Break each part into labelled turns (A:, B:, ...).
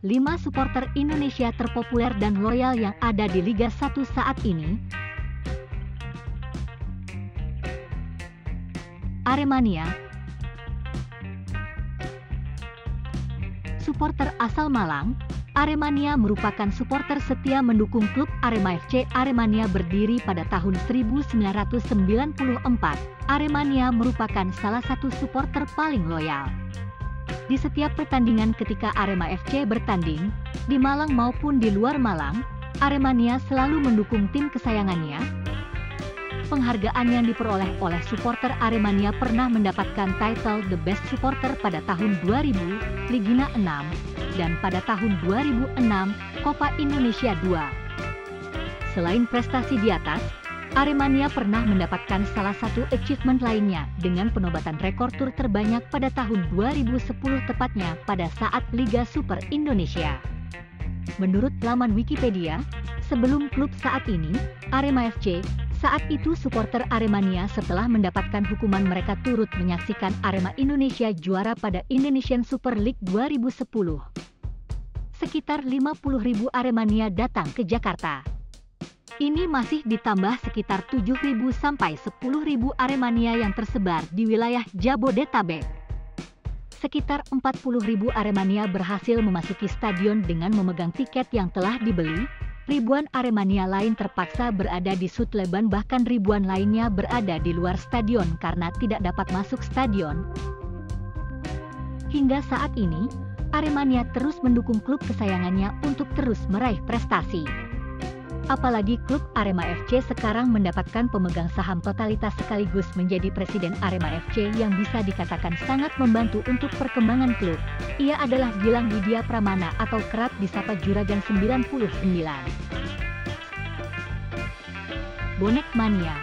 A: 5 supporter Indonesia terpopuler dan loyal yang ada di Liga 1 saat ini. Aremania. Supporter asal Malang, Aremania merupakan supporter setia mendukung klub Arema FC. Aremania berdiri pada tahun 1994. Aremania merupakan salah satu supporter paling loyal. Di setiap pertandingan ketika Arema FC bertanding, di Malang maupun di luar Malang, Aremania selalu mendukung tim kesayangannya. Penghargaan yang diperoleh oleh supporter Aremania pernah mendapatkan title The Best Supporter pada tahun 2000, Ligina 6, dan pada tahun 2006, Copa Indonesia 2. Selain prestasi di atas, Aremania pernah mendapatkan salah satu achievement lainnya dengan penobatan rekor tur terbanyak pada tahun 2010, tepatnya pada saat Liga Super Indonesia. Menurut laman Wikipedia, sebelum klub saat ini, Arema FC, saat itu supporter Aremania setelah mendapatkan hukuman mereka turut menyaksikan Arema Indonesia juara pada Indonesian Super League 2010. Sekitar 50.000 Aremania datang ke Jakarta. Ini masih ditambah sekitar 7.000 sampai 10.000 Aremania yang tersebar di wilayah Jabodetabek. Sekitar 40.000 Aremania berhasil memasuki stadion dengan memegang tiket yang telah dibeli. Ribuan Aremania lain terpaksa berada di Sutleban, bahkan ribuan lainnya berada di luar stadion karena tidak dapat masuk stadion. Hingga saat ini, Aremania terus mendukung klub kesayangannya untuk terus meraih prestasi. Apalagi klub Arema FC sekarang mendapatkan pemegang saham totalitas sekaligus menjadi presiden Arema FC yang bisa dikatakan sangat membantu untuk perkembangan klub. Ia adalah Gilang Widya Pramana atau kerap disapa Juragan 99. Bonek Mania.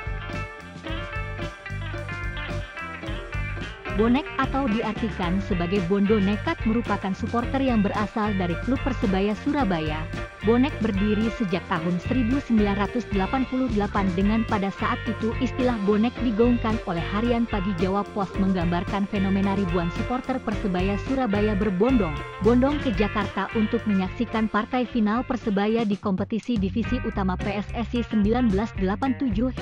A: Bonek atau diartikan sebagai Bondo Nekat merupakan supporter yang berasal dari klub Persebaya Surabaya. Bonek berdiri sejak tahun 1988 dengan pada saat itu istilah bonek digaungkan oleh harian Pagi Jawa Pos menggambarkan fenomena ribuan supporter Persebaya Surabaya berbondong-bondong ke Jakarta untuk menyaksikan partai final Persebaya di kompetisi divisi utama PSSI 1987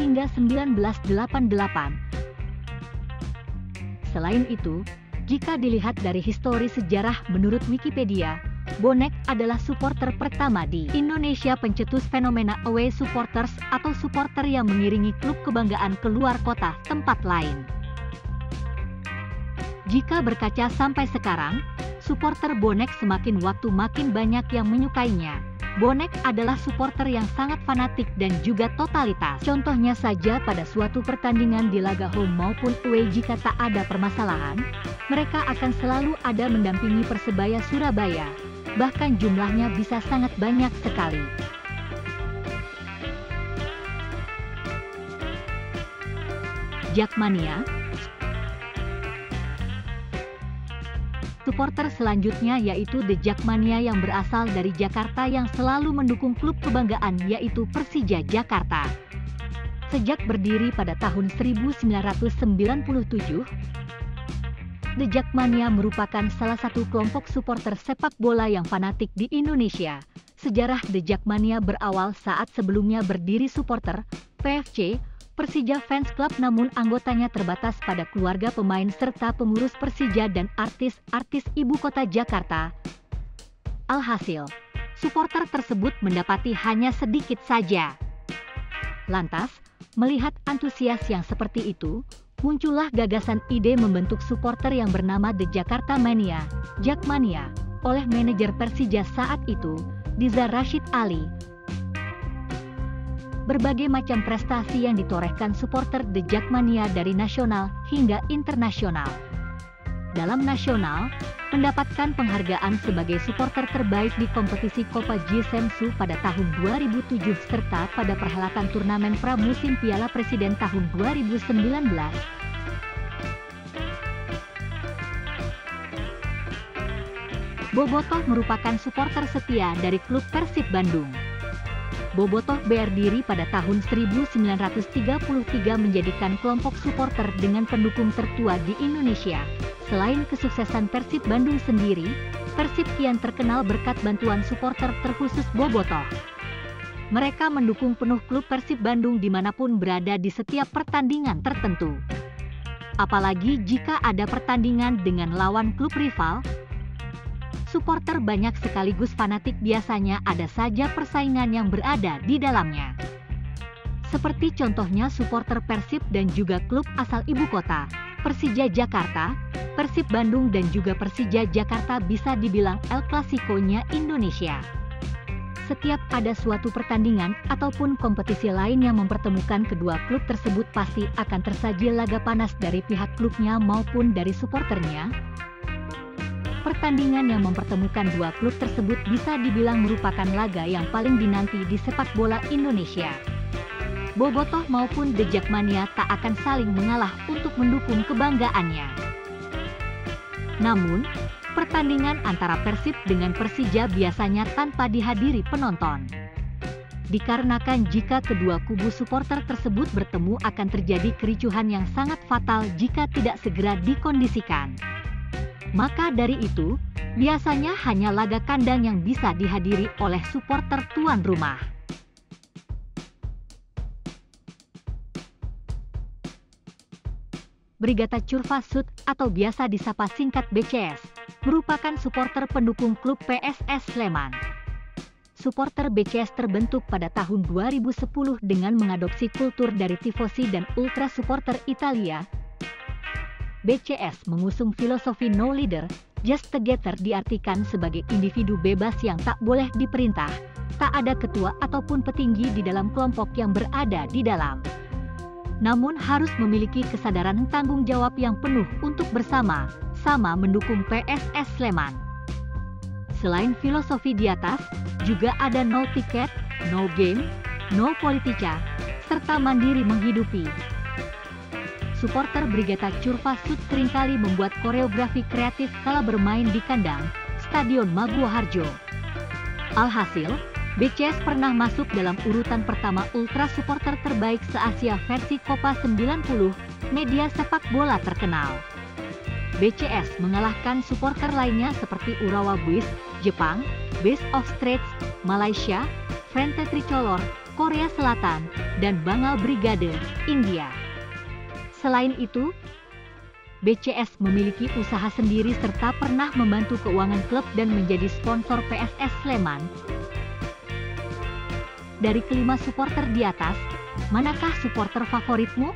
A: hingga 1988. Selain itu, jika dilihat dari histori sejarah menurut Wikipedia, Bonek adalah supporter pertama di Indonesia pencetus fenomena away supporters atau supporter yang mengiringi klub kebanggaan ke luar kota tempat lain. Jika berkaca sampai sekarang, supporter Bonek semakin waktu makin banyak yang menyukainya. Bonek adalah supporter yang sangat fanatik dan juga totalitas. Contohnya saja pada suatu pertandingan di laga home maupun away, jika tak ada permasalahan, mereka akan selalu ada mendampingi Persebaya Surabaya. Bahkan jumlahnya bisa sangat banyak sekali. Jakmania. Supporter selanjutnya yaitu The Jakmania yang berasal dari Jakarta yang selalu mendukung klub kebanggaan yaitu Persija Jakarta. Sejak berdiri pada tahun 1997, The Jakmania merupakan salah satu kelompok supporter sepak bola yang fanatik di Indonesia. Sejarah The Jakmania berawal saat sebelumnya berdiri supporter PFC, Persija Fans Club, namun anggotanya terbatas pada keluarga pemain serta pengurus Persija dan artis-artis ibu kota Jakarta. Alhasil, supporter tersebut mendapati hanya sedikit saja. Lantas, melihat antusias yang seperti itu, muncullah gagasan ide membentuk supporter yang bernama The Jakarta Mania, Jakmania, oleh manajer Persija saat itu, Diza Rashid Ali. Berbagai macam prestasi yang ditorehkan supporter The Jakmania dari nasional hingga internasional. Dalam nasional, mendapatkan penghargaan sebagai supporter terbaik di kompetisi Copa Jiu-Jitsu pada tahun 2007 serta pada perhelatan turnamen pramusim Piala Presiden tahun 2019. Bobotoh merupakan supporter setia dari klub Persib Bandung. Bobotoh berdiri pada tahun 1933 menjadikan kelompok supporter dengan pendukung tertua di Indonesia. Selain kesuksesan Persib Bandung sendiri, Persib kian terkenal berkat bantuan supporter terkhusus Bobotoh. Mereka mendukung penuh klub Persib Bandung dimanapun berada di setiap pertandingan tertentu. Apalagi jika ada pertandingan dengan lawan klub rival, supporter banyak sekaligus fanatik, biasanya ada saja persaingan yang berada di dalamnya. Seperti contohnya supporter Persib dan juga klub asal ibu kota, Persija Jakarta, Persib Bandung dan juga Persija Jakarta bisa dibilang El Clasico-nya Indonesia. Setiap ada suatu pertandingan ataupun kompetisi lain yang mempertemukan kedua klub tersebut, pasti akan tersaji laga panas dari pihak klubnya maupun dari supporternya. Pertandingan yang mempertemukan dua klub tersebut bisa dibilang merupakan laga yang paling dinanti di sepak bola Indonesia. Bobotoh maupun The Jackmania tak akan saling mengalah untuk mendukung kebanggaannya. Namun, pertandingan antara Persib dengan Persija biasanya tanpa dihadiri penonton. Dikarenakan jika kedua kubu supporter tersebut bertemu akan terjadi kericuhan yang sangat fatal jika tidak segera dikondisikan. Maka dari itu, biasanya hanya laga kandang yang bisa dihadiri oleh supporter tuan rumah. Brigata Curvasut atau biasa disapa singkat BCS, merupakan supporter pendukung klub PSS Sleman. Supporter BCS terbentuk pada tahun 2010 dengan mengadopsi kultur dari tifosi dan ultra supporter Italia. BCS mengusung filosofi no leader, just together, diartikan sebagai individu bebas yang tak boleh diperintah, tak ada ketua ataupun petinggi di dalam kelompok yang berada di dalam. Namun harus memiliki kesadaran tanggung jawab yang penuh untuk bersama-sama mendukung PSS Sleman. Selain filosofi di atas, juga ada no ticket, no game, no politika, serta mandiri menghidupi. Supporter Brigata Curvasut seringkali membuat koreografi kreatif kala bermain di kandang Stadion Maguwoharjo. Alhasil, BCS pernah masuk dalam urutan pertama ultra supporter terbaik se-Asia versi Copa 90, media sepak bola terkenal. BCS mengalahkan supporter lainnya seperti Urawa Boys, Jepang, Best of Straits, Malaysia, Frente Tricolor, Korea Selatan, dan Bengal Brigade, India. Selain itu, BCS memiliki usaha sendiri serta pernah membantu keuangan klub dan menjadi sponsor PSS Sleman. Dari kelima supporter di atas, manakah supporter favoritmu?